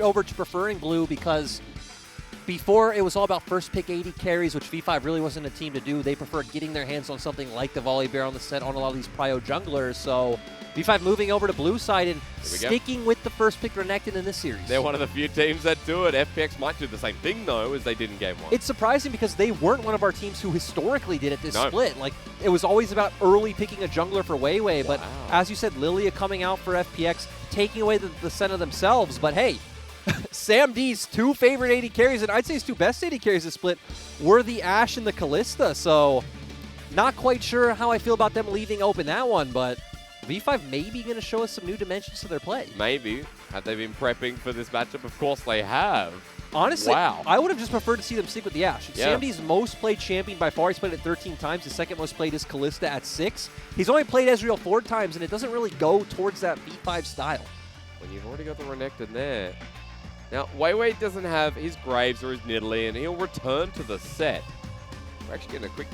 over to preferring blue because before it was all about first pick 80 carries, which V5 really wasn't a team to do. They preferred getting their hands on something like the Volibear on the set on a lot of these prio junglers. So V5 moving over to blue side and sticking with the first pick Renekton in this series. They're one of the few teams that do it. FPX might do the same thing, though, as they did in Game 1. It's surprising because they weren't one of our teams who historically did it this split. Like, it was always about early picking a jungler for Weiwei, but as you said, Lilia coming out for FPX, taking away the center themselves. But hey, Sam D's 2 favorite 80 carries, and I'd say his 2 best 80 carries this split, were the Ashe and the Kalista. So not quite sure how I feel about them leaving open that one, but V5 may be going to show us some new dimensions to their play. Maybe. Have they been prepping for this matchup? Of course they have. Honestly, wow. I would have just preferred to see them stick with the Ashe. Yeah. Sam D's most played champion by far. He's played it 13 times. His second most played is Kalista at 6. He's only played Ezreal 4 times, and it doesn't really go towards that V5 style. When you've already got the Renekton there. Now, Weiwei doesn't have his Graves or his Nidalee, and he'll return to the set. We're actually getting a quick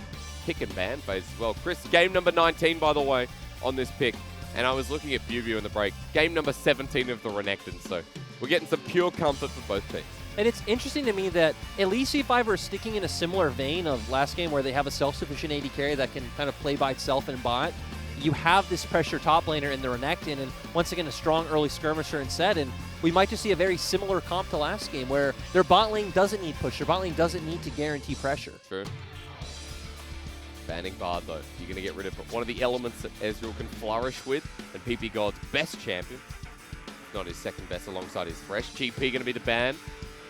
pick and ban phase as well. Chris, game number 19, by the way, on this pick. And I was looking at View in the break. Game number 17 of the Renekton, so we're getting some pure comfort for both teams. And it's interesting to me that at least V5 are sticking in a similar vein of last game where they have a self-sufficient AD carry that can kind of play by itself and bot. You have this pressure top laner in the Renekton, and once again, a strong early skirmisher and set, and we might just see a very similar comp to last game where their bot lane doesn't need push, their bot lane doesn't need to guarantee pressure. True. Banning Bard, though. You're going to get rid of one of the elements that Ezreal can flourish with, and PP God's best champion. Not his second best alongside his Thresh. GP going to be the ban,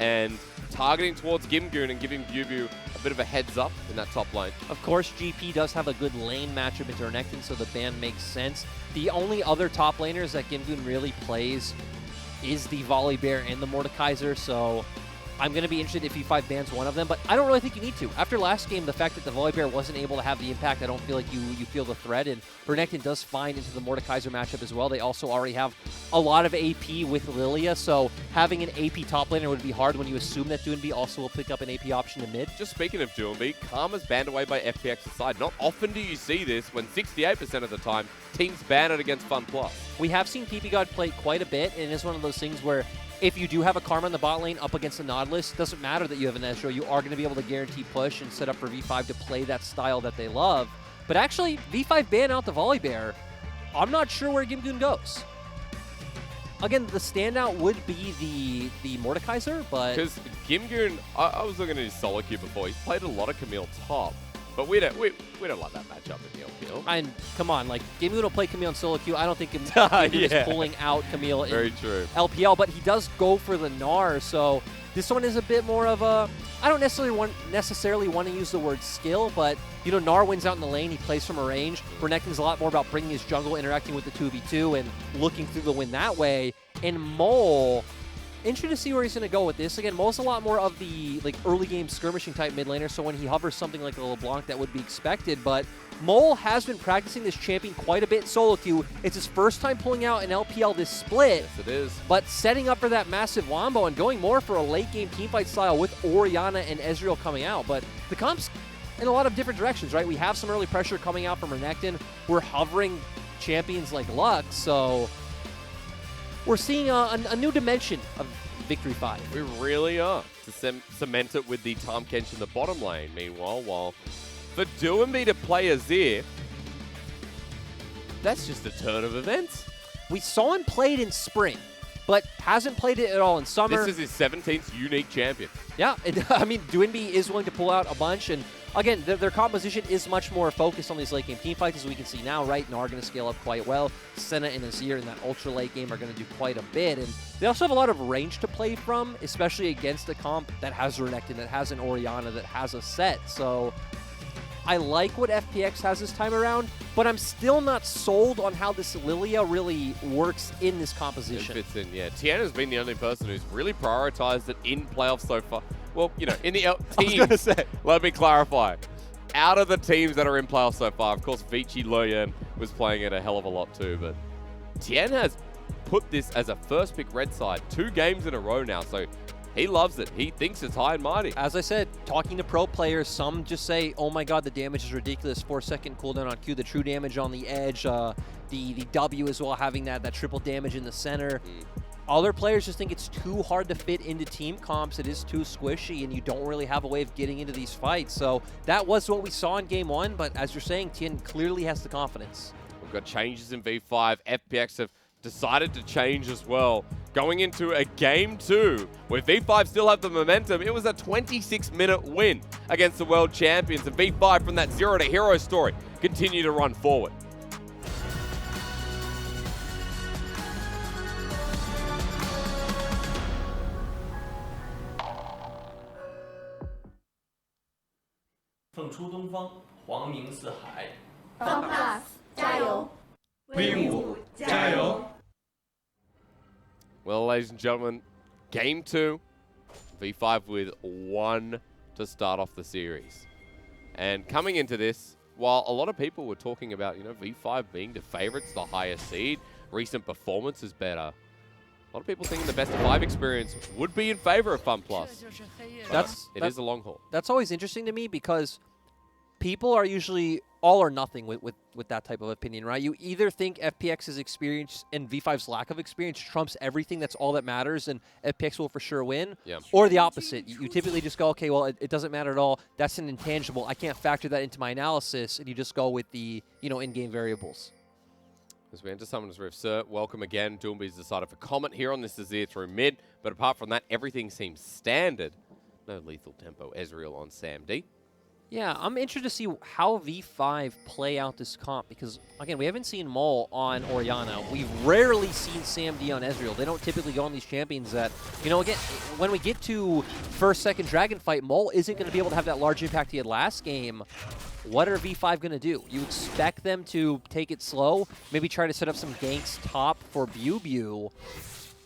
and targeting towards Gimgoon and giving View a bit of a heads up in that top lane. Of course, GP does have a good lane matchup into Renekton, so the ban makes sense. The only other top laners that Gimgoon really plays is the Volibear and the Mordekaiser, so I'm going to be interested if V5 bans one of them, but I don't really think you need to. After last game, the fact that the Volibear wasn't able to have the impact, I don't feel like you feel the threat, and Renekton does fine into the Mordekaiser matchup as well. They also already have a lot of AP with Lilia, so having an AP top laner would be hard when you assume that Doonby also will pick up an AP option in mid. Just speaking of Doonby, Karma's banned away by FPX's side. Not often do you see this when 68% of the time teams ban it against FunPlus. We have seen PP God play quite a bit, and it is one of those things where if you do have a Karma in the bot lane up against the Nautilus, it doesn't matter that you have an Ezreal. You are going to be able to guarantee push and set up for V5 to play that style that they love. But actually, V5 ban out the Volibear. I'm not sure where Gimgoon goes. Again, the standout would be the Mordekaiser, but because Gimgoon, I was looking at his solo queue before. He's played a lot of Camille top, but we don't like that matchup in the LPL. And come on, like Gimgoon will play Camille in solo queue. I don't think Gimgoon is pulling out Camille in LPL, but he does go for the Gnar. So this one is a bit more of a. I don't necessarily want to use the word skill, but you know, Gnar wins out in the lane. He plays from a range. Renekton's a lot more about bringing his jungle, interacting with the 2v2, and looking through the win that way. And Mole, interested to see where he's going to go with this. Again, Mole's a lot more of the like early game skirmishing type mid laner, so when he hovers something like a LeBlanc, that would be expected. But Mole has been practicing this champion quite a bit in solo queue. It's his first time pulling out an LPL this split. Yes, it is. But setting up for that massive wombo and going more for a late game teamfight style with Orianna and Ezreal coming out. But the comp's in a lot of different directions, right? We have some early pressure coming out from Renekton. We're hovering champions like Lux, so we're seeing a new dimension of Victory 5. We really are. To cement it with the Tahm Kench in the bottom lane, meanwhile, while for Doonby to play Azir, that's just a turn of events. We saw him play it in spring, but hasn't played it at all in summer. This is his 17th unique champion. Yeah, I mean, Doonby is willing to pull out a bunch, and again, their composition is much more focused on these late game team fights, as we can see now, right? Gnar are going to scale up quite well. Senna and Azir in that ultra late game are going to do quite a bit, and they also have a lot of range to play from, especially against a comp that has Renekton, that has an Orianna, that has a set. So I like what FPX has this time around, but I'm still not sold on how this Lilia really works in this composition. It fits in, yeah. Tiana's been the only person who's really prioritized it in playoffs so far. Well, you know, in the teams, let me clarify. Out of the teams that are in playoffs so far, of course, Vici Loyan was playing it a hell of a lot too, but Tien has put this as a first pick red side 2 games in a row now, so he loves it. He thinks it's high and mighty. As I said, talking to pro players, some just say, oh my god, the damage is ridiculous. 4-second cooldown on Q, the true damage on the edge, the W as well, having that triple damage in the center. other players just think it's too hard to fit into team comps. It is too squishy, and you don't really have a way of getting into these fights. So that was what we saw in game 1, but as you're saying, Tien clearly has the confidence. We've got changes in V5. FPX have decided to change as well. Going into a game 2, where V5 still have the momentum, it was a 26-minute win against the world champions, and V5 from that 0 to hero story continue to run forward. FunPlus 加油 V5 加油 Well, ladies and gentlemen, game 2, V5 with 1 to start off the series. And coming into this, while a lot of people were talking about, V5 being the favorites, the highest seed, recent performance is better, a lot of people thinking the best of 5 experience would be in favor of FunPlus. It is a long haul. That's always interesting to me because people are usually all or nothing with that type of opinion, right? You either think FPX's experience and V5's lack of experience trumps everything, that's all that matters, and FPX will for sure win, or the opposite. You typically just go, okay, well, it doesn't matter at all. That's an intangible. I can't factor that into my analysis, and you just go with the in-game variables. As we enter Summoner's Rift, sir, welcome again. Doomby's decided for comment here on this Azir through mid, but apart from that, everything seems standard. No lethal tempo Ezreal on Sam D. Yeah, I'm interested to see how V5 play out this comp because, again, we haven't seen Mol on Orianna. We've rarely seen Sam D on Ezreal. They don't typically go on these champions that, again, when we get to first, second Dragon fight, Mol isn't going to be able to have that large impact he had last game. What are V5 going to do? You expect them to take it slow, maybe try to set up some ganks top for Bew,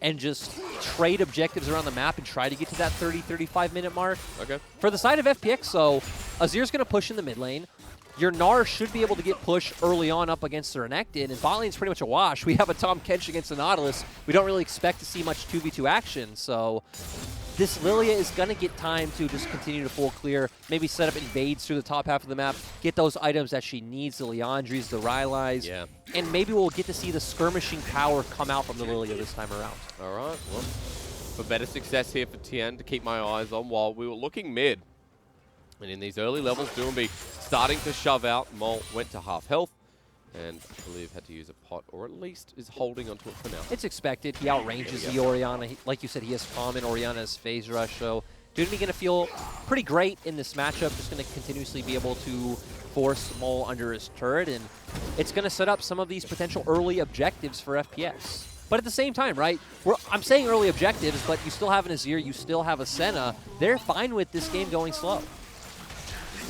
and just trade objectives around the map and try to get to that 30, 35-minute mark. Okay. For the side of FPX, though, Azir's going to push in the mid lane. Your Gnar should be able to get pushed early on up against the Renekton, and bot lane's pretty much a wash. We have a Tahm Kench against the Nautilus. We don't really expect to see much 2v2 action, so this Lilia is going to get time to just continue to full clear, maybe set up invades through the top half of the map, get those items that she needs, the Liandry's, the Rylai's, and maybe we'll get to see the skirmishing power come out from the Lilia this time around. All right, well, for better success here for Tien to keep my eyes on while we were looking mid. And in these early levels, Doomby starting to shove out. Mol went to half health, and I believe had to use a pot, or at least is holding onto it for now. It's expected. He outranges the Orianna. Like you said, he has Calm and Orianna's Phase Rush, so Doomby going to feel pretty great in this matchup, just going to continuously be able to force Mol under his turret, and it's going to set up some of these potential early objectives for FPX. But at the same time, right, I'm saying early objectives, but you still have an Azir, you still have a Senna. They're fine with this game going slow.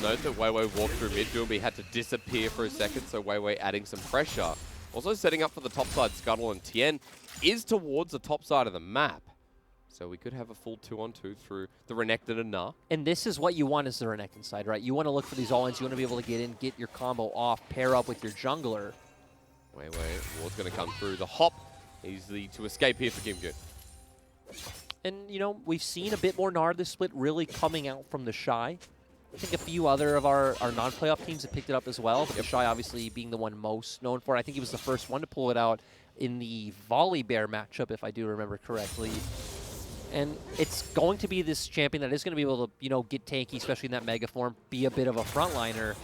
Note that Weiwei walked through mid. Doomby had to disappear for a second, so Weiwei adding some pressure. Also setting up for the top side, Scuttle, and Tien is towards the top side of the map. So we could have a full 2-on-2 through the Renekton and Gnar. And this is what you want as the Renekton side, right? You want to look for these all-ins. You want to be able to get in, get your combo off, pair up with your jungler. Weiwei, Ward's going to come through. The hop easily to escape here for Gimgoon. And, we've seen a bit more Gnar this split really coming out from the Shy. I think a few other of our non-playoff teams have picked it up as well, but the Shy obviously being the one most known for it. I think he was the first one to pull it out in the Volley Bear matchup, if I do remember correctly. And it's going to be this champion that is going to be able to, get tanky, especially in that mega form, be a bit of a frontliner.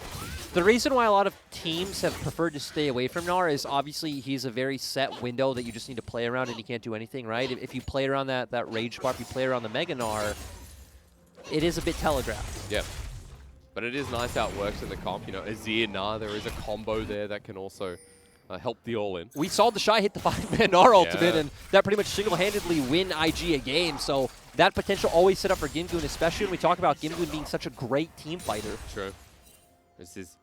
The reason why a lot of teams have preferred to stay away from Gnar is obviously he's a very set window that you just need to play around and you can't do anything, right? If you play around that rage bar, if you play around the mega Gnar, it is a bit telegraphed. Yeah. But it is nice how it works in the comp. Azir, Gnar, there is a combo there that can also help the all-in. We saw the Shy hit the 5-man Gnar ultimate, and that pretty much single-handedly win IG a game. So that potential always set up for Gimgoon, especially when we talk about Gimgoon being such a great team fighter. True. This is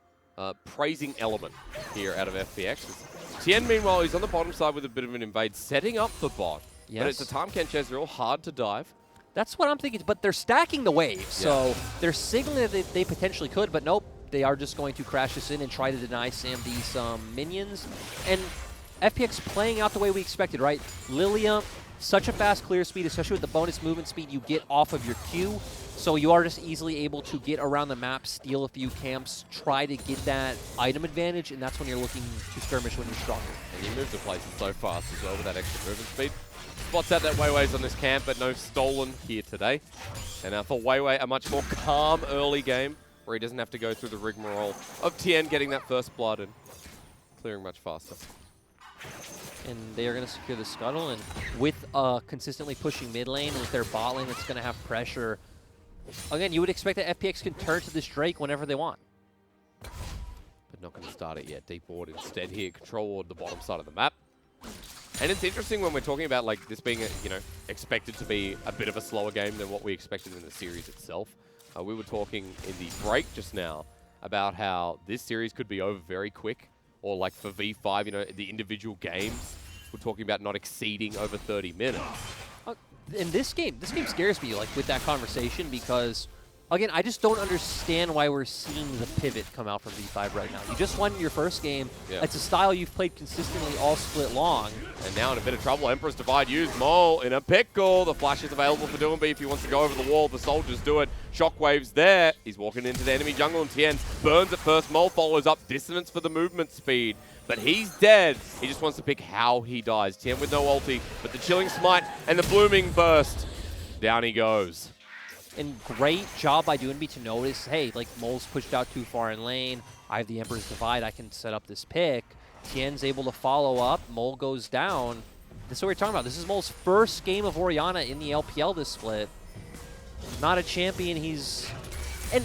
praising element here out of FPX. Tien, meanwhile, he's on the bottom side with a bit of an invade, setting up the bot. Yes. But it's a Tahm Kench Ezreal, hard to dive. That's what I'm thinking, but they're stacking the waves, so they're signaling that they potentially could, but nope, they are just going to crash this in and try to deny Sam D some minions. And FPX playing out the way we expected, right? Lilia, such a fast clear speed, especially with the bonus movement speed you get off of your Q, so you are just easily able to get around the map, steal a few camps, try to get that item advantage, and that's when you're looking to skirmish when you're stronger. And you move the places so fast as well with that extra movement speed. Spots out that Weiwei's on this camp, but no stolen here today. And for Weiwei, a much more calm early game where he doesn't have to go through the rigmarole of Tien getting that first blood and clearing much faster. And they are going to secure the scuttle, and with consistently pushing mid lane with their bot lane that's going to have pressure. Again, you would expect that FPX can turn to this Drake whenever they want. But not going to start it yet. Deep ward instead here. Control ward the bottom side of the map. And it's interesting when we're talking about like this being, expected to be a bit of a slower game than what we expected in the series itself. We were talking in the break just now about how this series could be over very quick. Or like for V5, the individual games, we're talking about not exceeding over 30 minutes. In this game scares me, like, with that conversation, because, again, I just don't understand why we're seeing the pivot come out from V5 right now. You just won your first game. Yeah. It's a style you've played consistently all split long. And now in a bit of trouble, Emperor's Divide used. Mole in a pickle. The flash is available for Doomby if he wants to go over the wall. The soldiers do it. Shockwave's there. He's walking into the enemy jungle, and Tien burns at first. Mole follows up. Dissonance for the movement speed. But he's dead. He just wants to pick how he dies. Tien with no ulti, but the Chilling Smite and the Blooming Burst. Down he goes. And great job by Doomby to notice, hey, like, Mole's pushed out too far in lane. I have the Emperor's Divide. I can set up this pick. Tien's able to follow up. Mole goes down. This is what we're talking about. This is Mole's first game of Orianna in the LPL this split. Not a champion. And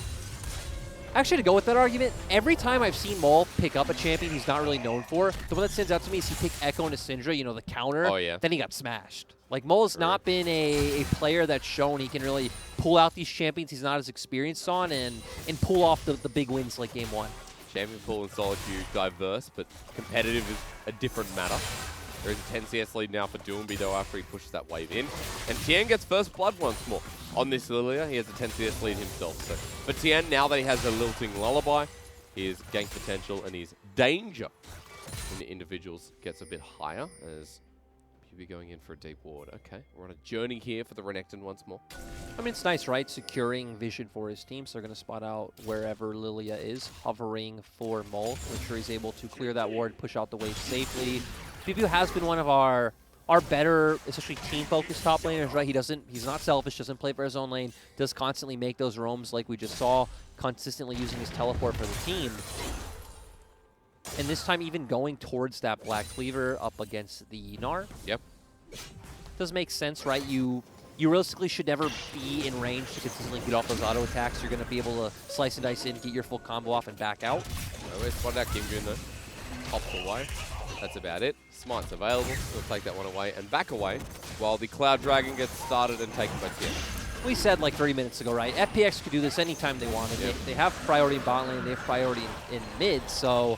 actually, to go with that argument, every time I've seen Mole pick up a champion he's not really known for, the one that stands out to me is he picked Echo into Syndra, the counter. Oh, yeah. Then he got smashed. Like, Mole's not been a player that's shown he can really pull out these champions he's not as experienced on and pull off the big wins like Game 1. Champion pool in solo queue diverse, but competitive is a different matter. There is a 10 CS lead now for Doomby, though, after he pushes that wave in. And Tien gets first blood once more. On this Lilia, he has a 10 CS lead himself. So for Tien, now that he has a lilting lullaby, his gank potential and his danger in the individuals gets a bit higher as PB going in for a deep ward. Okay, we're on a journey here for the Renekton once more. I mean, it's nice, right? Securing vision for his team, so they're going to spot out wherever Lilia is, hovering for Mole. Make sure he's able to clear that ward, push out the wave safely. PB has been one of our better, especially team-focused top laners, right? He's not selfish, doesn't play for his own lane, does constantly make those roams like we just saw, consistently using his teleport for the team. And this time even going towards that Black Cleaver up against the Gnar. Yep. Does make sense, right? You realistically should never be in range to consistently get off those auto attacks. You're going to be able to slice and dice in, get your full combo off, and back out. We spotted out Kim Goon though. Tops away. That's about it. Smite's available. We'll take that one away and back away while the Cloud Dragon gets started and taken by Tien. We said like 30 minutes ago, right? FPX could do this anytime they wanted. Yep. They have priority in bot lane. They have priority in mid. So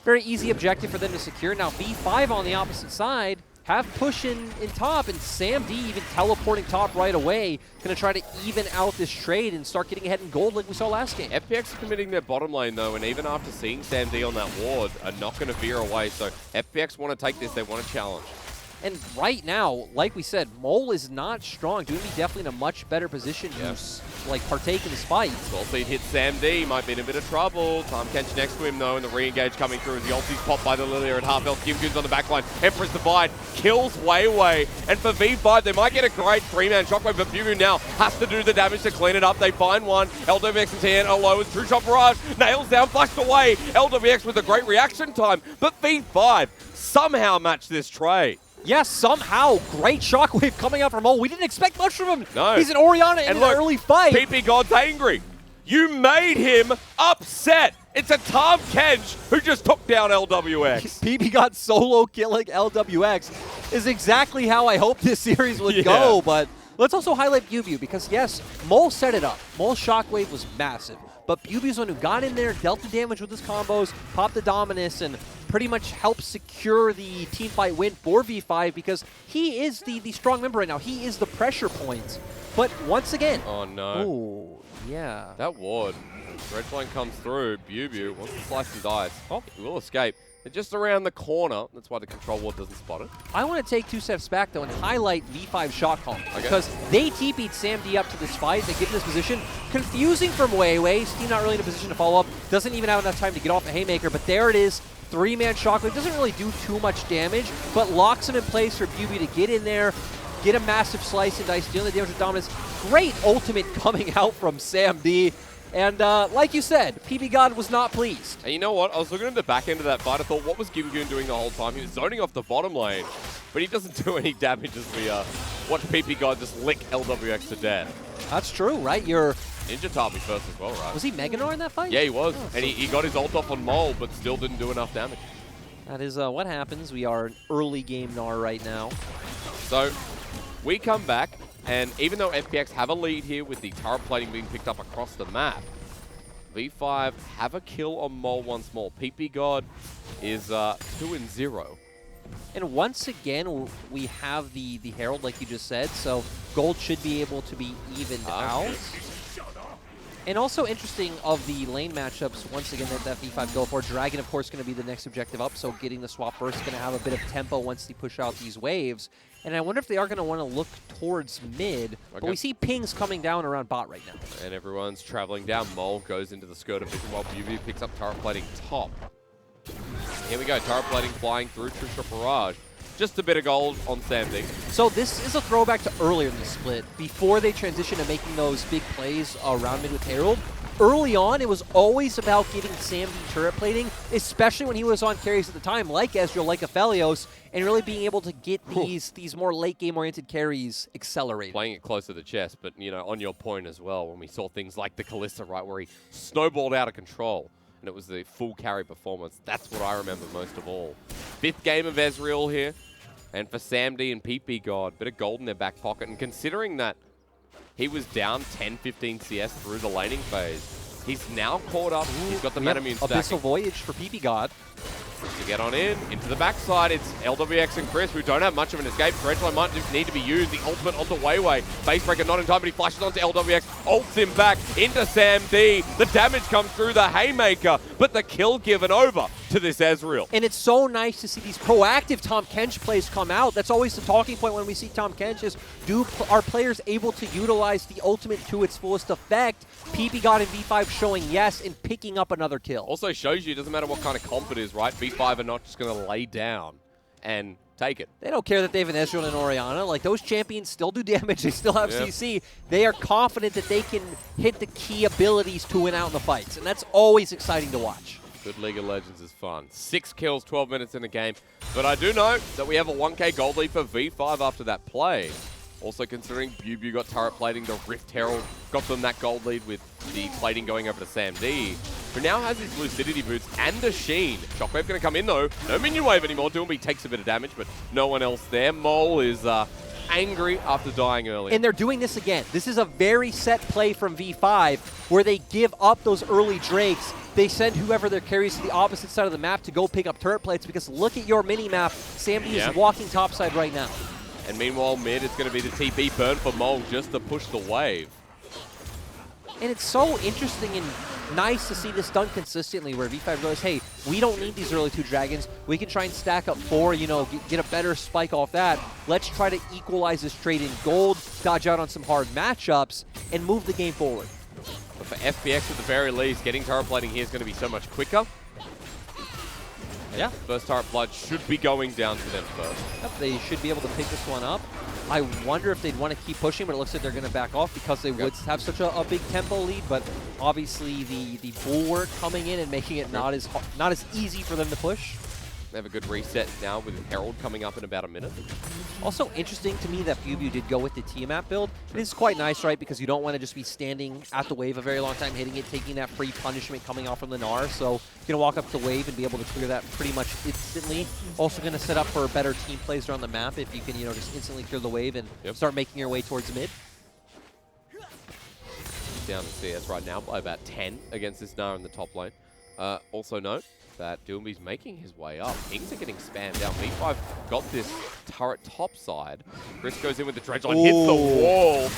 very easy objective for them to secure. Now V5 on the opposite side have push in top, and Sam D even teleporting top right away. Going to try to even out this trade and start getting ahead in gold like we saw last game. FPX committing their bottom lane though, and even after seeing Sam D on that ward, are not going to veer away. So FPX want to take this, they want to challenge. And right now, like we said, Mole is not strong. Doomby definitely in a much better position to partake in this fight. Well, speed hits Sam D, might be in a bit of trouble. Time Kench next to him though, and the re-engage coming through as the ulti's popped by the Lilia at half health. Gimgoon's on the backline. Emperor's Divide kills Weiwei. And for V5, they might get a great 3-man shockwave, but Bugu now has to do the damage to clean it up. They find one. LWX and Tien low as True Shot Barrage. Nails down, flashed away. LWX with a great reaction time, but V5 somehow matched this trade. Yes, somehow. Great shockwave coming out from Mole. We didn't expect much from him. No. He's an Orianna in an early fight. PP God's angry. You made him upset. It's a Tom Kench who just took down LWX. PP God solo killing LWX is exactly how I hoped this series would go. But let's also highlight Bubu because, yes, Mole set it up. Mole's shockwave was massive. But Bubu's one who got in there, dealt the damage with his combos, popped the Dominus, and pretty much helped secure the teamfight win for V5 because he is the strong member right now. He is the pressure point. But once again... Oh, no. Oh, yeah. That ward. Red Flame comes through. Bubu wants to slice and dice. Oh, he will escape. They're just around the corner. That's why the control ward doesn't spot it. I want to take 2 steps back, though, and highlight V5's shot call. Because they TP'd Sam D up to this fight. They get in this position. Confusing from Weiwei. Steam not really in a position to follow up. Doesn't even have enough time to get off the Haymaker, but there it is. 3-man shockwave doesn't really do too much damage, but locks him in place for BB to get in there, get a massive slice and dice, dealing the damage with dominance. Great ultimate coming out from Sam D. And like you said, PB God was not pleased. And you know what? I was looking at the back end of that fight. I thought, what was Gigagoon doing the whole time? He was zoning off the bottom lane, but he doesn't do any damage as we watch PP God just lick LWX to death. That's true, right? You're Ninja Tabi first as well, right? Was he Mega Gnar in that fight? Yeah, he was. Oh, and he got his ult off on Mole, but still didn't do enough damage. That is what happens. We are an early game Gnar right now. So we come back, and even though FPX have a lead here with the turret plating being picked up across the map, V5 have a kill on Mole once more. PP God is 2-0. And once again, we have the Herald, like you just said, so gold should be able to be evened out. And also interesting of the lane matchups, once again, that V5 go for. Dragon, of course, going to be the next objective up, so getting the swap burst is going to have a bit of tempo once they push out these waves. And I wonder if they are going to want to look towards mid, but we see pings coming down around bot right now. And everyone's traveling down. Mole goes into the skirt of vision while BB picks up turret plating top. Here we go, turret plating flying through True Barrage. Just a bit of gold on Sam D. So this is a throwback to earlier in the split, before they transitioned to making those big plays around mid with Herald. Early on, it was always about getting Sam D turret plating, especially when he was on carries at the time, like Ezreal, like Aphelios, and really being able to get these more late game oriented carries accelerated. Playing it close to the chest, but you know, on your point as well, when we saw things like the Kalista, right, where he snowballed out of control. And it was the full carry performance. That's what I remember most of all. 5th game of Ezreal here. And for Sam D and PP God, bit of gold in their back pocket. And considering that he was down 10-15 CS through the laning phase, he's now caught up. He's got the Metamune stack. Abyssal Voyage for PP God. To get on in, into the backside, it's LWX and Chris, who don't have much of an escape. Dredgeline might just need to be used. The ultimate onto Weiwei. Facebreaker not in time, but he flashes onto LWX, ults him back into Sam D. The damage comes through the Haymaker, but the kill given over to this Ezreal. And it's so nice to see these proactive Tahm Kench plays come out. That's always the talking point when we see Tahm Kench is, are players able to utilize the ultimate to its fullest effect? PP God and V5 showing yes and picking up another kill. Also shows you it doesn't matter what kind of comp it is, right? V5 are not just going to lay down and take it. They don't care that they have an Ezreal and Orianna. Like, those champions still do damage. They still have CC. They are confident that they can hit the key abilities to win out in the fights, and that's always exciting to watch. Good League of Legends is fun. 6 kills, 12 minutes in the game. But I do know that we have a 1K gold lead for V5 after that play. Also considering Bubu got turret plating, the Rift Herald got them that gold lead with the plating going over to Sam D, who now has his Lucidity boots and a Sheen. Shockwave going to come in though. No minion wave anymore. Doomby takes a bit of damage, but no one else there. Mole is angry after dying early. And they're doing this again. This is a very set play from V5 where they give up those early Drakes. They send whoever their carries to the opposite side of the map to go pick up turret plates, because look at your mini-map. Sam D is walking topside right now. And meanwhile, mid, it's going to be the TP burn for Mole just to push the wave. And it's so interesting and nice to see this done consistently, where V5 goes, hey, we don't need these early 2 dragons. We can try and stack up 4, you know, get a better spike off that. Let's try to equalize this trade in gold, dodge out on some hard matchups, and move the game forward. But for FPX at the very least, getting turret plating here is going to be so much quicker. Yeah. First turret blood should be going down to them first. Yep, they should be able to pick this one up. I wonder if they'd want to keep pushing, but it looks like they're going to back off because they would have such a big tempo lead. But obviously the bulwark coming in and making it not as easy for them to push. They have a good reset now with Herald coming up in about a minute. Also interesting to me that Bubu did go with the Tiamat build. It is quite nice, right? Because you don't want to just be standing at the wave a very long time, hitting it, taking that free punishment coming off from the Gnar. So you're going to walk up to the wave and be able to clear that pretty much instantly. Also going to set up for better team plays around the map if you can, you know, just instantly clear the wave and start making your way towards mid. Down in CS right now by about 10 against this Gnar in the top lane. Also note that Doomby's making his way up. Kings are getting spammed down. V5 got this turret top side. Chris goes in with the Dredgeline, hits the wall.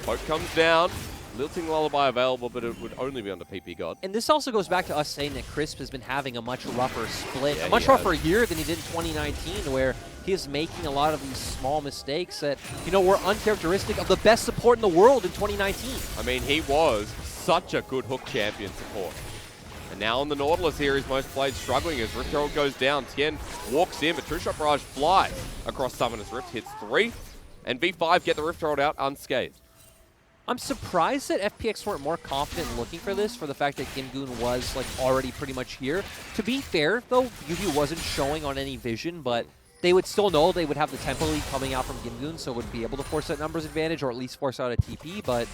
Poke comes down. Lilting Lullaby available, but it would only be under PP God. And this also goes back to us saying that Crisp has been having a much rougher split, Yeah, a much rougher year than he did in 2019, where he is making a lot of these small mistakes that, you know, were uncharacteristic of the best support in the world in 2019. I mean, he was such a good hook champion support. And now on the Nautilus here is most played struggling as Rift Herald goes down. Tien walks in, but True Shot Barrage flies across Summoner's Rift, hits 3. And V5 get the Rift Herald out unscathed. I'm surprised that FPX weren't more confident in looking for this, for the fact that Gimgoon was like already pretty much here. To be fair, though, Yugi wasn't showing on any vision, but they would still know they would have the tempo lead coming out from Gimgoon, so would be able to force that numbers advantage, or at least force out a TP, but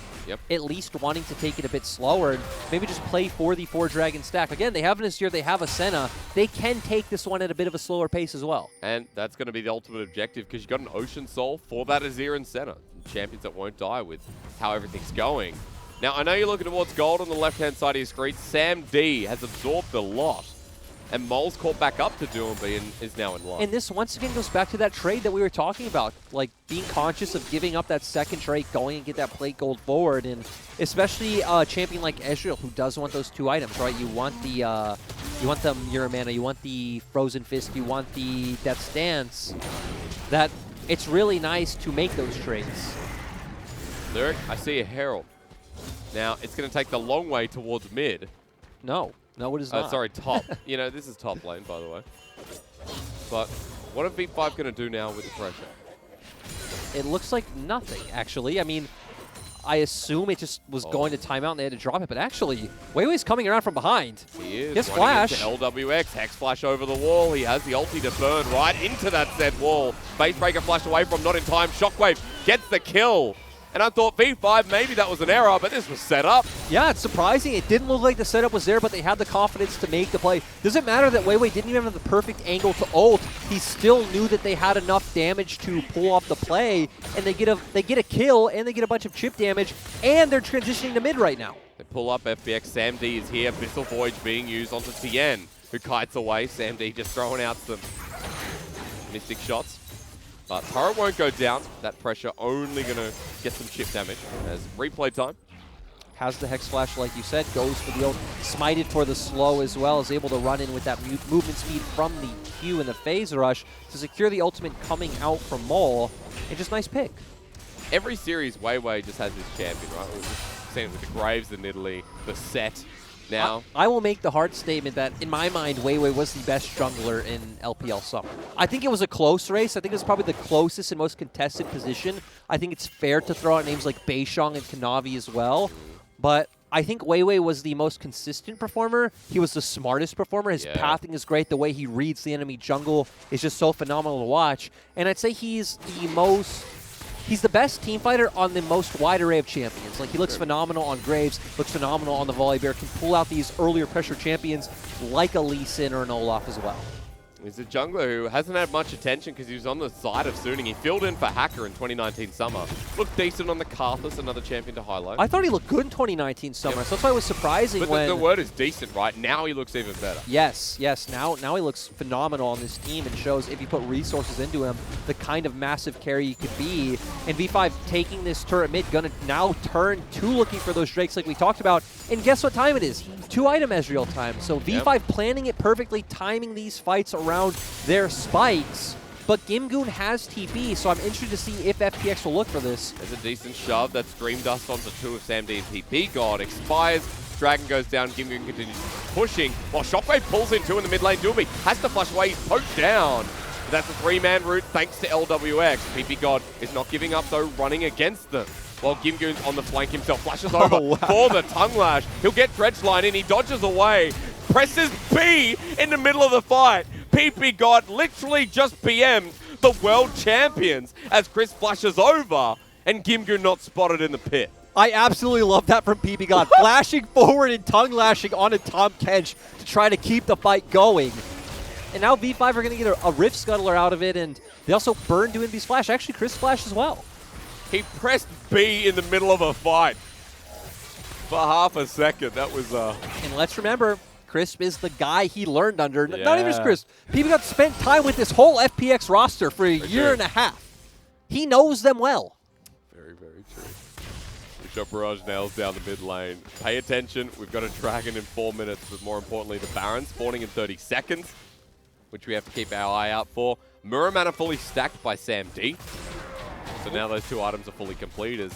at least wanting to take it a bit slower and maybe just play for the 4-dragon stack. Again, they have this year, they have a Senna. They can take this one at a bit of a slower pace as well. And that's going to be the ultimate objective, because you've got an Ocean Soul for that Azir and Senna. Champions that won't die with how everything's going. Now, I know you're looking towards gold on the left-hand side of your screen. Sam D has absorbed a lot. And Mole's caught back up to Doomby and is now in line. And this once again goes back to that trade that we were talking about, like being conscious of giving up that second trade, going and get that plate gold forward, and especially a champion like Ezreal who does want those 2 items, right? You want the Mirror Mana, you want the Frozen Fist, you want the Death's Dance. That it's really nice to make those trades. Lyric, I see a Herald. Now it's going to take the long way towards mid. No. No, it is not. Sorry, top. You know, this is top lane, by the way. But what are V5 going to do now with the pressure? It looks like nothing, actually. I mean, I assume it just was going to timeout and they had to drop it, but actually, Weiwei's coming around from behind. He is. His flash. LWX, Hex Flash over the wall. He has the ulti to burn right into that said wall. Base Breaker flashed away from, not in time. Shockwave gets the kill. And I thought V5, maybe that was an error, but this was set up. Yeah, it's surprising. It didn't look like the setup was there, but they had the confidence to make the play. Doesn't matter that Weiwei didn't even have the perfect angle to ult. He still knew that they had enough damage to pull off the play, and they get a kill, and they get a bunch of chip damage, and they're transitioning to mid right now. They pull up FPX. Sam D is here. Abyssal Voyage being used onto Tien, who kites away. Sam D just throwing out some mystic shots. But turret won't go down. That pressure only going to get some chip damage as replay time. Has the Hex Flash, like you said, goes for the ult. Smited for the slow as well, is able to run in with that movement speed from the Q and the phase rush to secure the ultimate coming out from Mole. And just nice pick. Every series, Weiwei just has his champion, right? We've just seen it with the Graves in Italy, the set. Now, I will make the hard statement that, in my mind, Weiwei was the best jungler in LPL Summer. I think it was a close race. I think it was probably the closest and most contested position. I think it's fair to throw out names like Beishong and Kanavi as well. But I think Weiwei was the most consistent performer. He was the smartest performer. His pathing is great. The way he reads the enemy jungle is just so phenomenal to watch. And I'd say he's the best team fighter on the most wide array of champions. Like, he looks phenomenal on Graves, looks phenomenal on the Volibear, can pull out these earlier pressure champions like a Lee Sin or an Olaf as well. He's a jungler who hasn't had much attention because he was on the side of Suning. He filled in for Hacker in 2019 Summer. Looked decent on the Karthus, another champion to highlight. I thought he looked good in 2019 Summer, so that's why it was surprising but when... the word is decent, right? Now he looks even better. Yes. Now he looks phenomenal on this team and shows, if you put resources into him, the kind of massive carry he could be. And V5 taking this turret mid, gonna now turn to looking for those Drakes like we talked about. And guess what time it is? 2-item Ezreal time. So V5 planning it perfectly, timing these fights around their spikes. But Gimgoon has TP, so I'm interested to see if FPX will look for this. There's a decent shove. That's Dream Dust onto 2 of Sam D's TP. God expires. Dragon goes down. Gimgoon continues pushing. While Shockwave pulls in 2 in the mid lane. Doomby has to flush away. He's poked down. But that's a 3-man route thanks to LWX. PP God is not giving up, though, running against them. While Gimgoon's on the flank himself, flashes over for the tongue lash. He'll get Dredge Line in, he dodges away, presses B in the middle of the fight. PP God literally just PM'd the world champions as Chris flashes over and Gimgoon not spotted in the pit. I absolutely love that from PP God. Flashing forward and tongue lashing onto Tom Kench to try to keep the fight going. And now V5 are going to get a Rift Scuttler out of it, and they also burn Doomby's flash. Actually, Chris flash as well. He pressed B in the middle of a fight for half a second. That was... And let's remember, Crisp is the guy he learned under. Yeah. Not even just Crisp. People got spent time with this whole FPX roster for a year and a half. He knows them well. Very, very true. Shot Barrage nails down the mid lane. Pay attention. We've got a Dragon in 4 minutes, but more importantly, the Baron spawning in 30 seconds, which we have to keep our eye out for. Mirror Mana fully stacked by Sam D. So now those 2 items are fully complete as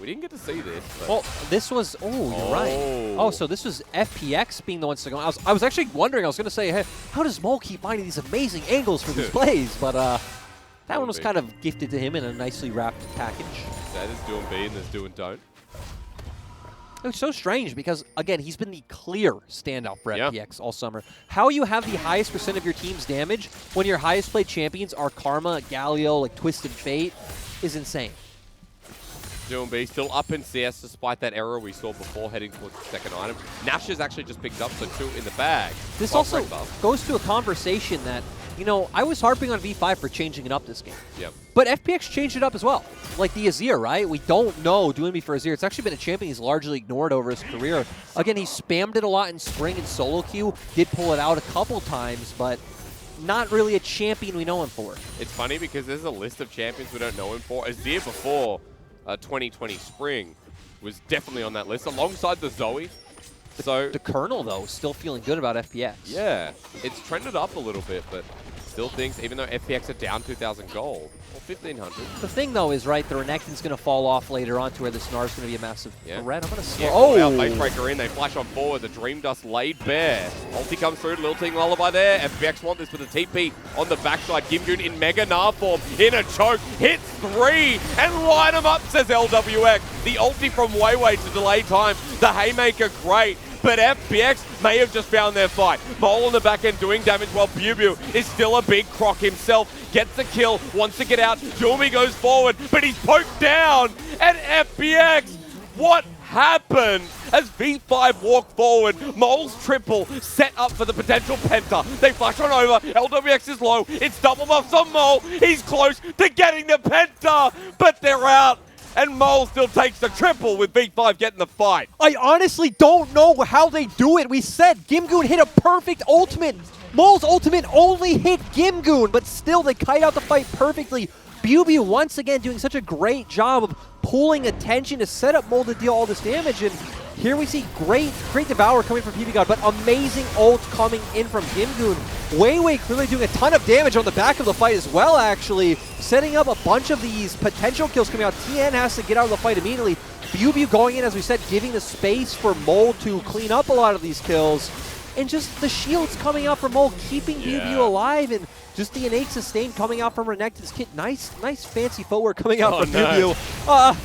We didn't get to see this. Well, this was, you're right. Oh, so this was FPX being the ones to go. I was actually wondering, I was going to say, hey, how does Mole keep finding these amazing angles for these plays? But that one was kind of gifted to him in a nicely wrapped package. That is doing B and there's do and don't. It's so strange because, again, he's been the clear standout for FPX all summer. How you have the highest % of your team's damage when your highest played champions are Karma, Galio, like Twisted Fate is insane. Doing B still up in CS despite that error we saw before heading towards the second item. Nash has actually just picked up, so 2 in the bag. This also goes to a conversation that, you know, I was harping on V5 for changing it up this game. Yep. But FPX changed it up as well. Like the Azir, right? We don't know Doinby for Azir. It's actually been a champion he's largely ignored over his career. Again, he spammed it a lot in Spring and solo queue. Did pull it out a couple times, but not really a champion we know him for. It's funny because there's a list of champions we don't know him for. Azir before 2020 Spring was definitely on that list, alongside the Zoe. So the Colonel, though, still feeling good about FPX. Yeah, it's trended up a little bit, but still thinks, even though FPX are down 2,000 gold, or 1,500. The thing, though, is, right, the Renekton's going to fall off later on to where the Snar's going to be a massive threat. I'm going to slow. Facebreaker in, they flash on forward, the Dream Dust laid bare. Ulti comes through, Lilting Lullaby there. FPX want this with a TP on the backside. Gimgoon in Mega Gnar form, in a choke, hits 3, and line them up, says LWX. The ulti from Weiwei to delay time, the Haymaker great. But FPX may have just found their fight. Mole on the back end doing damage while Bubu is still a big croc himself. Gets the kill, wants to get out. Doinby goes forward, but he's poked down. And FPX, what happened? As V5 walk forward, Mole's triple set up for the potential penta. They flash on over, LWX is low, it's double buffs on Mole. He's close to getting the penta, but they're out. And Mole still takes the triple with V5 getting the fight. I honestly don't know how they do it. We said Gimgoon hit a perfect ultimate. Mole's ultimate only hit Gimgoon, but still they kite out the fight perfectly. Bubu once again doing such a great job of pulling attention to set up Mole to deal all this damage. And here we see great Devour coming from PB God, but amazing ult coming in from Gimgoon. Weiwei clearly doing a ton of damage on the back of the fight as well, actually. Setting up a bunch of these potential kills coming out. TN has to get out of the fight immediately. Bubu going in, as we said, giving the space for Mole to clean up a lot of these kills. And just the shields coming out from Mole, keeping Bubu alive, and just the innate sustain coming out from Renekton's kit. Nice fancy footwork coming out from Bubu.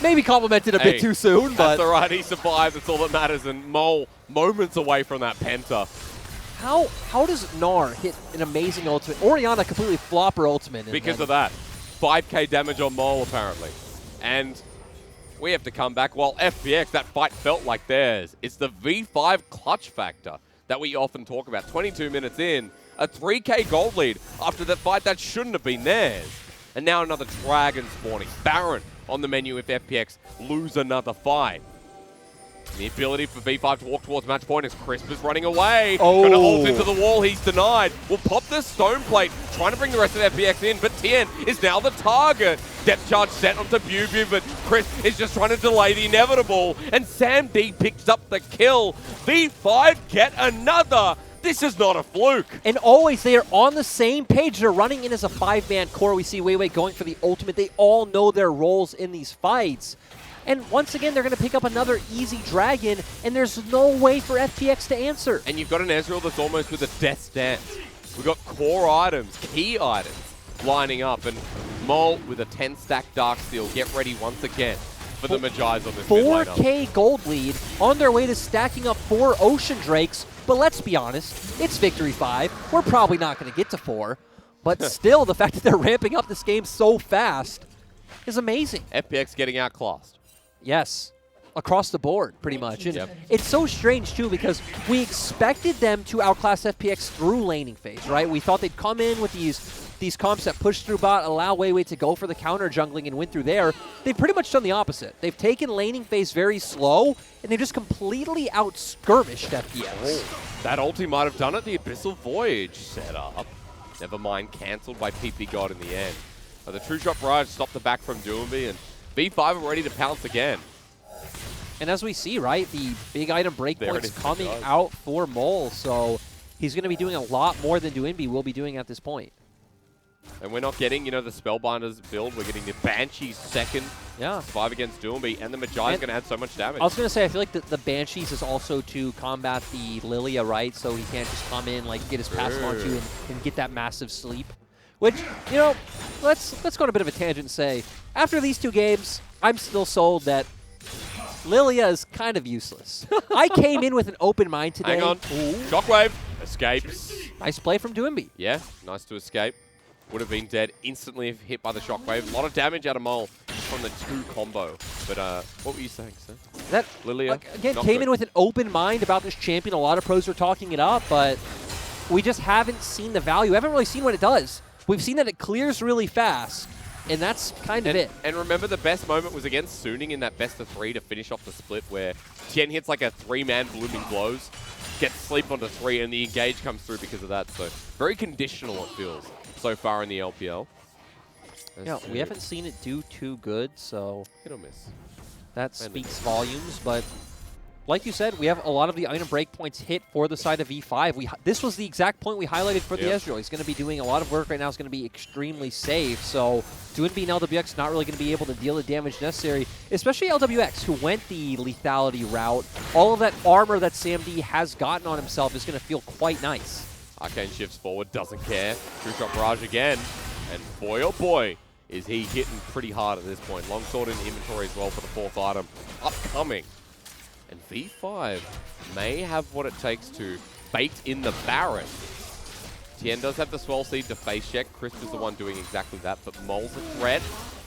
Maybe complimented a bit too soon, but... That's all right, he survived, that's all that matters, and Mole moments away from that penta. How does Gnar hit an amazing ultimate? Orianna completely flop her ultimate. Because of that. 5k damage on Mole, apparently. And we have to come back. While FPX, that fight felt like theirs. It's the V5 clutch factor that we often talk about. 22 minutes in, a 3k gold lead after that fight that shouldn't have been theirs. And now another dragon spawning. Baron on the menu if FPX lose another fight. The ability for V5 to walk towards match point as Crisp is running away. Gonna ult into the wall, he's denied. Will pop this stone plate, trying to bring the rest of FPX in, but Tien is now the target. Depth charge set onto Bubu, but Crisp is just trying to delay the inevitable. And Sam D picks up the kill. V5 get another. This is not a fluke. And always they are on the same page. They're running in as a 5-man core. We see Weiwei going for the ultimate. They all know their roles in these fights. And once again, they're going to pick up another easy dragon, and there's no way for FPX to answer. And you've got an Ezreal that's almost with a death stance. We've got core items, key items lining up, and Mole with a 10-stack Darksteel. Get ready once again for the Magi's on this mid lane up. 4K gold lead on their way to stacking up 4 Ocean Drakes, but let's be honest, it's Victory 5. We're probably not going to get to 4, but still, the fact that they're ramping up this game so fast is amazing. FPX getting outclassed. Yes, across the board, pretty much. And it's so strange, too, because we expected them to outclass FPX through laning phase, right? We thought they'd come in with these comps that push through bot, allow Weiwei to go for the counter jungling and win through there. They've pretty much done the opposite. They've taken laning phase very slow, and they've just completely out-skirmished FPX. That ulti might have done it. The Abyssal Voyage set up. Never mind, cancelled by PP God in the end. The True Shot Barrage stopped the back from Doinby, and V5 are ready to pounce again. And as we see, right, the big item breakpoint's coming out for Mole, so he's going to be doing a lot more than Doinby will be doing at this point. And we're not getting, the Spellbinder's build. We're getting the Banshee's second Yeah. 5 against Doomby, and the Magi is going to add so much damage. I was going to say, I feel like the Banshees is also to combat the Lilia, right? So he can't just come in, like, get his pass onto you and get that massive sleep. Which, you know, let's go on a bit of a tangent and say, after these 2 games, I'm still sold that Lilia is kind of useless. I came in with an open mind today. Hang on. Ooh. Shockwave. Escapes. Nice play from Doomby. Yeah, nice to escape. Would have been dead instantly if hit by the Shockwave. A lot of damage out of Mole from the 2 combo. But what were you saying, sir? That Lilia, again, came in with an open mind about this champion. A lot of pros were talking it up, but we just haven't seen the value. We haven't really seen what it does. We've seen that it clears really fast, and that's kind of it. And remember, the best moment was against Suning in that best of 3 to finish off the split, where Tien hits like a 3-man blooming blows, gets sleep onto 3, and the engage comes through because of that. So very conditional, it feels, so far in the LPL. Yeah, we haven't seen it do too good, so hit or miss. That speaks volumes, but like you said, we have a lot of the item breakpoints hit for the side of V5. This was the exact point we highlighted for the Ezreal. He's going to be doing a lot of work right now. He's going to be extremely safe. So Doinby and LWX not really going to be able to deal the damage necessary, especially LWX, who went the lethality route. All of that armor that SamD has gotten on himself is going to feel quite nice. Arcane shifts forward, doesn't care. True Shot Barrage again. And boy, oh boy, is he hitting pretty hard at this point. Longsword in the inventory as well for the 4th item. Upcoming. And V5 may have what it takes to bait in the Baron. Tien does have the Swell Seed to face check. Crisp is the one doing exactly that, but Mole's a threat.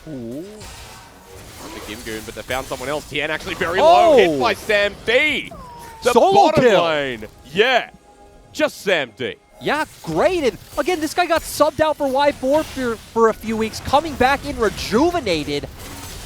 Ooh. The Gimgoon, but they found someone else. Tien actually very low, hit by Sam D. The Solo bottom kill. lane. Yeah, just Sam D. Yeah, great. And again, this guy got subbed out for Y4 for a few weeks, coming back in rejuvenated.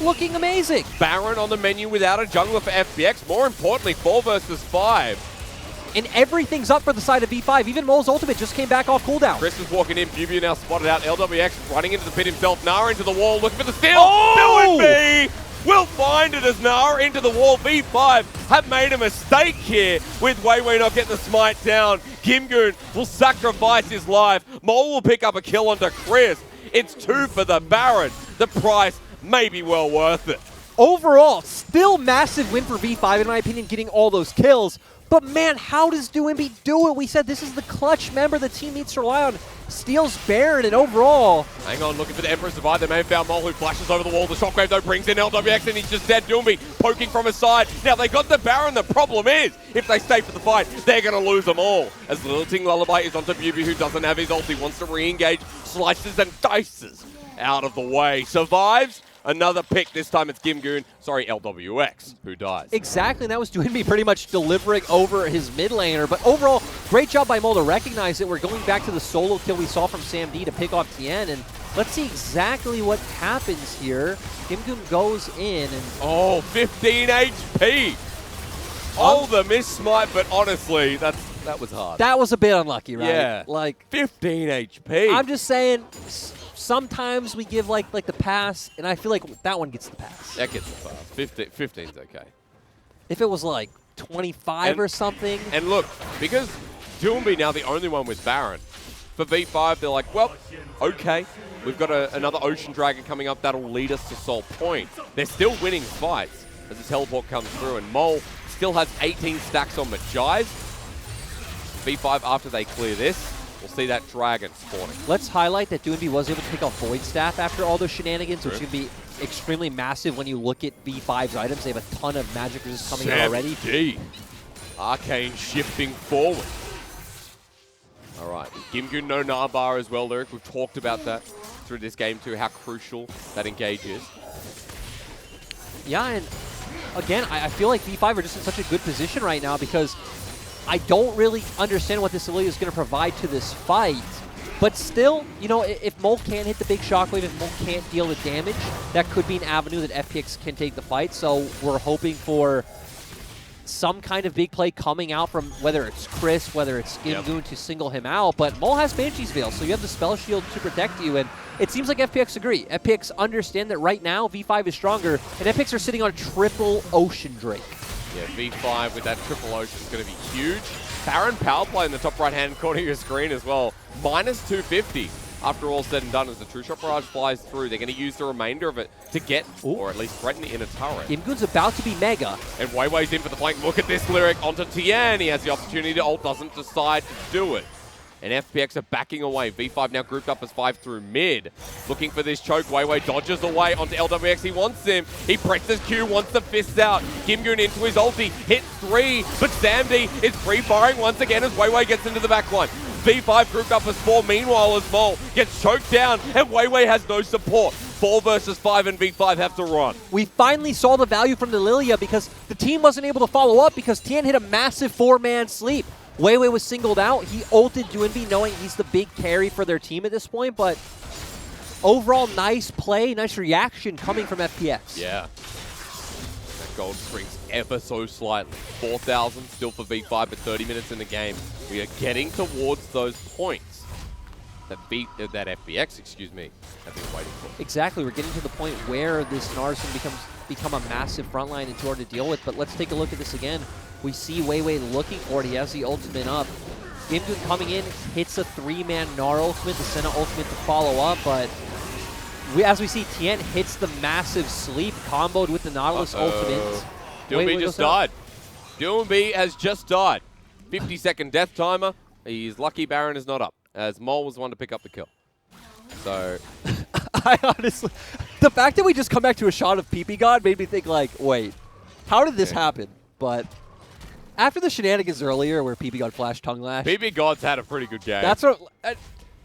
Looking amazing. Baron on the menu without a jungler for FPX. More importantly, 4 versus 5. And everything's up for the side of V5. Even Mole's ultimate just came back off cooldown. Chris is walking in. Bubia now spotted out. LWX running into the pit himself. Nara into the wall, looking for the steal. Doinby will find it as Nara into the wall. V5 have made a mistake here with Weiwei not getting the smite down. Gimgoon will sacrifice his life. Mole will pick up a kill onto Chris. It's 2 for the Baron. The price may be well worth it. Overall, still massive win for V5, in my opinion, getting all those kills. But man, how does Doinby do it? We said this is the clutch member the team needs to rely on. Steals Baron, and overall... Hang on, looking for the Emperor's Divide. They may have found Mole, who flashes over the wall. The Shockwave, though, brings in LWX, and he's just dead. Doinby poking from his side. Now, they got the Baron. The problem is, if they stay for the fight, they're going to lose them all. As Lilting Lullaby is onto Bubia, who doesn't have his ulti, wants to re-engage, slices and dices out of the way. Survives. Another pick. This time it's Gimgoon. Sorry, LWX, who dies. Exactly, and that was Doinby pretty much delivering over his mid laner. But overall, great job by Mole to recognize it. We're going back to the solo kill we saw from Sam D to pick off Tien, and let's see exactly what happens here. Gimgoon goes in and... Oh, 15 HP! Oh, the miss smite, but honestly, that was hard. That was a bit unlucky, right? Yeah. Like 15 HP. I'm just saying... Sometimes we give like the pass, and I feel like that one gets the pass. That gets the pass. 15's okay. If it was like 25 or something. And look, because Doinby now the only one with Baron, for V5 they're like, well, okay, we've got another Ocean Dragon coming up that'll lead us to Soul Point. They're still winning fights as the teleport comes through, and Mole still has 18 stacks on Magi's. V5 after they clear this, we'll see that dragon spawning. Let's highlight that Doinby was able to pick up Void Staff after all those shenanigans, which can be extremely massive when you look at V5's items. They have a ton of magic resist coming out already. D. Arcane shifting forward. All right, Gimgoon no Narbar as well, Lyric. We've talked about that through this game too, how crucial that engage is. Yeah, and again, I feel like V5 are just in such a good position right now because I don't really understand what this Lilia is going to provide to this fight. But still, you know, if Mole can't hit the big shockwave, if Mole can't deal the damage, that could be an avenue that FPX can take the fight. So we're hoping for some kind of big play coming out from whether it's Chris, whether it's Gimgoon to single him out. But Mole has Banshee's Veil, so you have the Spell Shield to protect you. And it seems like FPX agree. FPX understand that right now V5 is stronger, and FPX are sitting on triple Ocean Drake. Yeah, V5 with that triple Ocean is going to be huge. Baron power play in the top right-hand corner of your screen as well. Minus 250 after all said and done, as the True Shot Barrage flies through, they're going to use the remainder of it to get, or at least threaten the inner turret. Gimgoon's about to be mega. And Weiwei's in for the flank. Look at this lyric onto Tian. He has the opportunity to ult, doesn't decide to do it. And FPX are backing away. V5 now grouped up as 5 through mid. Looking for this choke. Weiwei dodges away onto LWX. He wants him. He presses Q, wants the fists out. Gimgoon into his ulti. Hit 3, but Samdi is free-firing once again as Weiwei gets into the backline. V5 grouped up as 4. Meanwhile, as Mole gets choked down, and Weiwei has no support. 4 versus 5, and V5 have to run. We finally saw the value from the Lilia because the team wasn't able to follow up because Tian hit a massive 4-man sleep. Weiwei was singled out. He ulted Doinby knowing he's the big carry for their team at this point, but overall, nice play, nice reaction coming from FPX. Yeah. That gold shrinks ever so slightly. 4,000 still for V5, but 30 minutes in the game. We are getting towards those points that FPX, excuse me, have been waiting for. Exactly. We're getting to the point where this Nars can become a massive frontline and hard to deal with, but let's take a look at this again. We see Weiwei looking for it. He has the ultimate up. Gimgoon coming in, hits a 3-man Gnar ultimate, the Senna ultimate to follow up, but as we see, Tian hits the massive sleep, comboed with the Nautilus ultimate. Doinby just died. Doinby has just died. 50-second death timer. He's lucky Baron is not up, as Mole was the one to pick up the kill. So... I honestly... The fact that we just come back to a shot of PP God made me think, like, wait, how did this happen? But... After the shenanigans earlier where PP God flashed Tongue Lash. PP God's had a pretty good game. That's what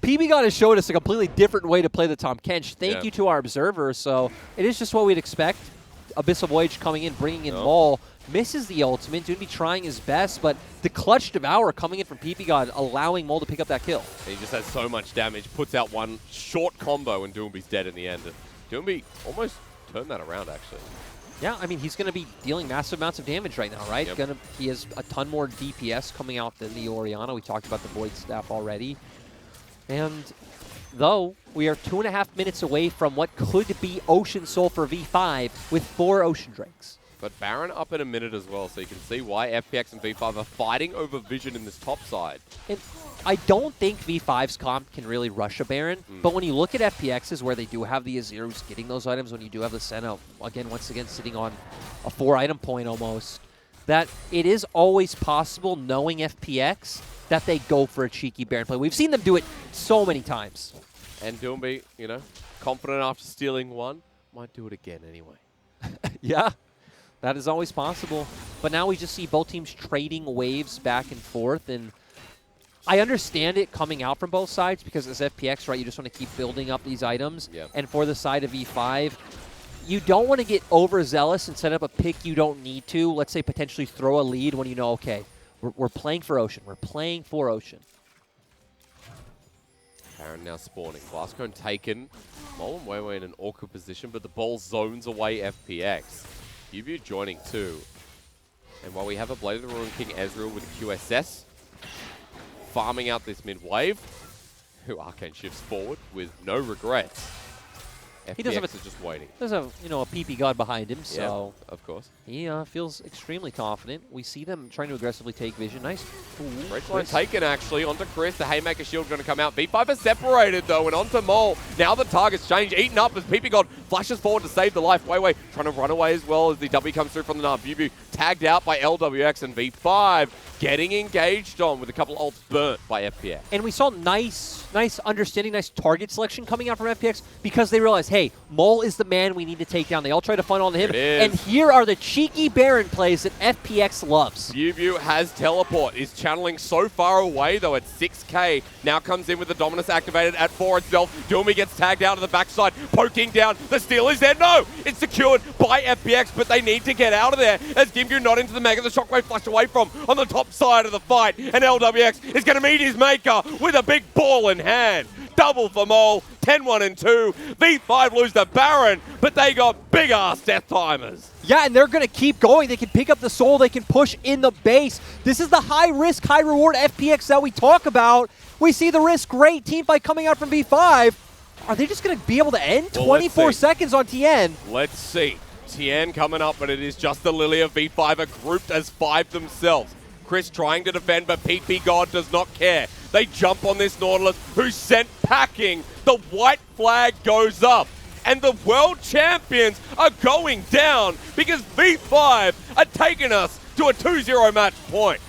PP God has showed us a completely different way to play the Tahm Kench. Thank you to our observers. So it is just what we'd expect. Abyssal Voyage coming in, bringing in Mole. Misses the ultimate. Doinby trying his best, but the clutch Devour coming in from PP God, allowing Mole to pick up that kill. He just has so much damage. Puts out one short combo and Doinby's dead in the end. Doinby almost turned that around, actually. Yeah, I mean, he's going to be dealing massive amounts of damage right now, right? Yep. He has a ton more DPS coming out than the Orianna. We talked about the Void Staff already. And though, we are 2.5 minutes away from what could be Ocean Soul for V5 with 4 Ocean Drakes. But Baron up in a minute as well, so you can see why FPX and V5 are fighting over vision in this top side. And I don't think V5's comp can really rush a Baron, but when you look at FPX's where they do have the Azirus getting those items, when you do have the Senna, once again, sitting on a 4-item point almost, that it is always possible, knowing FPX, that they go for a cheeky Baron play. We've seen them do it so many times. And Doinby, you know, confident after stealing one, might do it again anyway. Yeah. That is always possible. But now we just see both teams trading waves back and forth. And I understand it coming out from both sides because as FPX, right, you just want to keep building up these items. Yep. And for the side of V5, you don't want to get overzealous and set up a pick you don't need to. Let's say potentially throw a lead when you know, okay, we're playing for Ocean. We're playing for Ocean. Baron now spawning. Glasscone taken. Mole and Weiwei in an awkward position, but the ball zones away FPX. Yubu joining too. And while we have a Blade of the Ruin King Ezreal with a QSS, farming out this mid wave, who Arcane shifts forward with no regrets. FPX He does have is just waiting. There's a PP God behind him, so yeah, of course. He feels extremely confident. We see them trying to aggressively take vision. Nice. Red line taken actually onto Chris. The Haymaker shield going to come out. V5 is separated though and onto Mole. Now the target's changed. Eaten up as PP God flashes forward to save the life. Weiwei trying to run away as well as the W comes through from the Nar. Bubu tagged out by LWX and V5 getting engaged on with a couple ults burnt by FPX. And we saw nice understanding, nice target selection coming out from FPX because they realized, hey, Mole is the man we need to take down. They all try to funnel on him. And here are the cheeky Baron plays that FPX loves. Bubu has teleport, is channeling so far away though at 6k. Now comes in with the Dominus activated at 4 itself. Doinby gets tagged out of the backside, poking down. The steal is there. No! It's secured by FPX, but they need to get out of there as Gimgoon not into the Mega. The Shockwave flashed away from on the top side of the fight. And LWX is going to meet his maker with a big ball in hand. Double for Mole, 10-1 and 2. V5 lose the Baron, but they got big-ass death timers. Yeah, and they're going to keep going. They can pick up the soul. They can push in the base. This is the high-risk, high-reward FPX that we talk about. We see the risk. Great team fight coming out from V5. Are they just going to be able to end? Well, 24 seconds on Tian. Let's see. Tian coming up, but it is just the Lilia. V5 are grouped as 5 themselves. Chris trying to defend, but PP God does not care. They jump on this Nautilus, who's sent packing. The white flag goes up. And the world champions are going down because V5 are taking us to a 2-0 match point.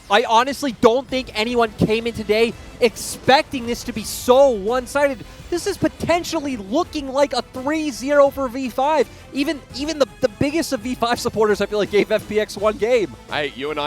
I honestly don't think anyone came in today expecting this to be so one-sided. This is potentially looking like a 3-0 for V5. Even the biggest of V5 supporters, I feel like, gave FPX one game. Hey, you and I